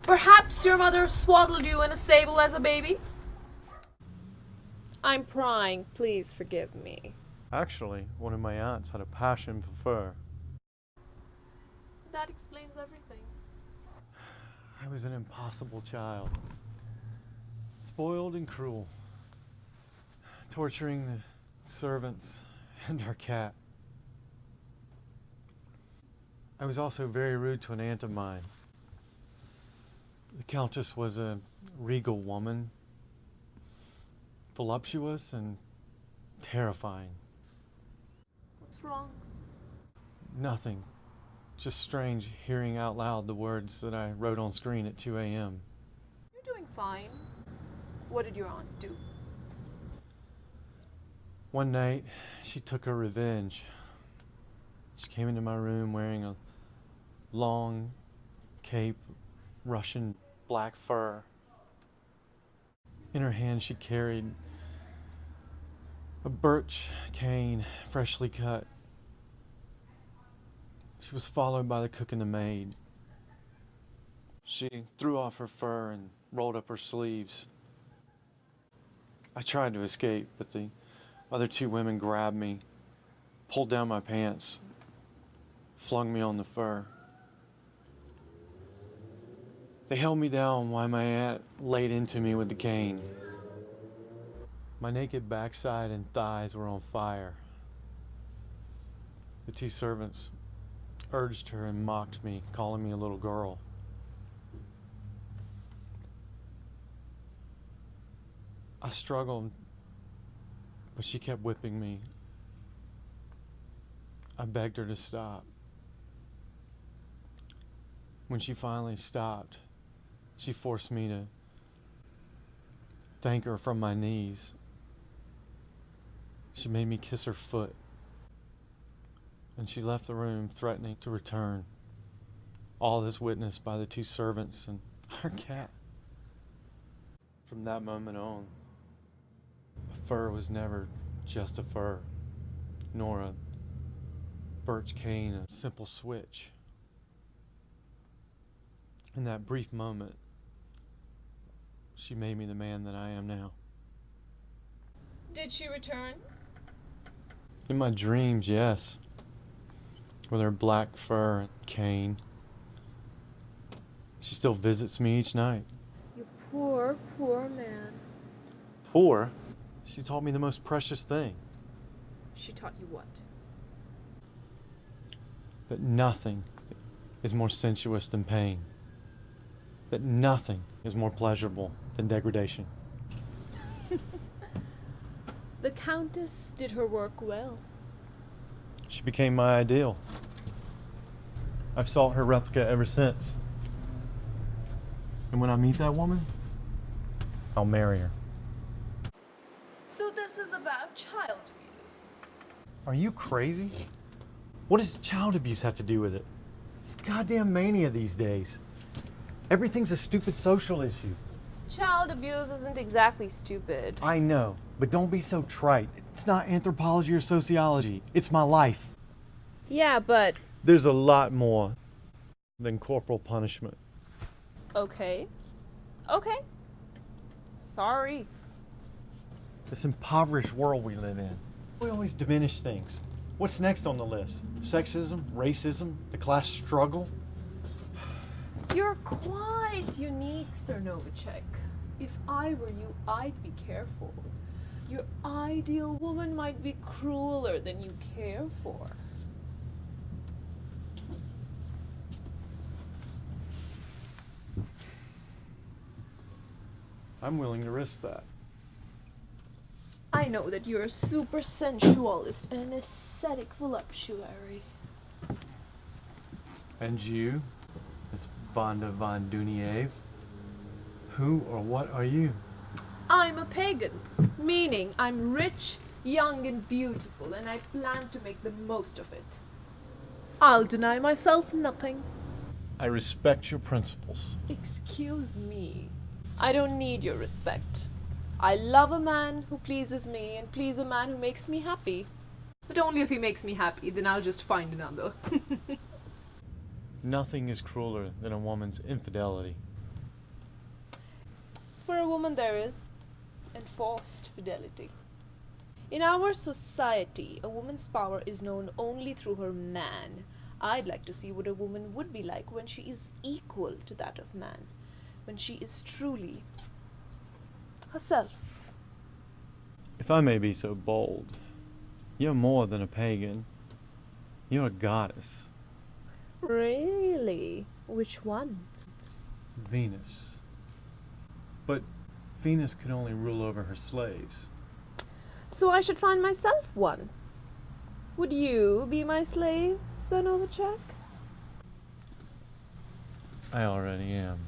Perhaps your mother swaddled you in a sable as a baby? I'm prying. Please forgive me. Actually, one of my aunts had a passion for fur. That explains everything. I was an impossible child. Spoiled and cruel. Torturing the servants and our cat. I was also very rude to an aunt of mine. The Countess was a regal woman, voluptuous and terrifying. What's wrong? Nothing. Just strange hearing out loud the words that I wrote on screen at 2 a.m. You're doing fine. What did your aunt do? One night, she took her revenge. She came into my room wearing a long cape, Russian black fur. In her hand, she carried a birch cane, freshly cut. She was followed by the cook and the maid. She threw off her fur and rolled up her sleeves. I tried to escape, but the other two women grabbed me, pulled down my pants, flung me on the fur. They held me down while my aunt laid into me with the cane. My naked backside and thighs were on fire. The two servants urged her and mocked me, calling me a little girl. I struggled, but she kept whipping me. I begged her to stop. When she finally stopped, she forced me to thank her from my knees. She made me kiss her foot. And she left the room threatening to return. All this witnessed by the two servants and our cat. From that moment on, a fur was never just a fur, nor a birch cane a simple switch. In that brief moment, she made me the man that I am now. Did she return? In my dreams, yes. With her black fur and cane. She still visits me each night. You poor, poor man. Poor? She taught me the most precious thing. She taught you what? That nothing is more sensuous than pain. That nothing is more pleasurable than degradation. The Countess did her work well. She became my ideal. I've sought her replica ever since. And when I meet that woman, I'll marry her. So this is about child abuse. Are you crazy? What does child abuse have to do with it? It's goddamn mania these days. Everything's a stupid social issue. Child abuse isn't exactly stupid. I know, but don't be so trite. It's not anthropology or sociology. It's my life. Yeah, but... There's a lot more than corporal punishment. Okay. Okay. Sorry. This impoverished world we live in. We always diminish things. What's next on the list? Sexism, racism, the class struggle? You're quite unique, Sir Novacek. If I were you, I'd be careful. Your ideal woman might be crueler than you care for. I'm willing to risk that. I know that you're a super sensualist and an aesthetic voluptuary. And you, Miss Vonda von Duniev, who or what are you? I'm a pagan, meaning I'm rich, young, and beautiful, and I plan to make the most of it. I'll deny myself nothing. I respect your principles. Excuse me. I don't need your respect. I love a man who pleases me and please a man who makes me happy. But only if he makes me happy, then I'll just find another. Nothing is crueler than a woman's infidelity. For a woman there is enforced fidelity. In our society, a woman's power is known only through her man. I'd like to see what a woman would be like when she is equal to that of man, when she is truly herself. If I may be so bold, you're more than a pagan. You're a goddess. Really? Which one? Venus. But Venus could only rule over her slaves. So I should find myself one. Would you be my slave, Sir Novacek? I already am.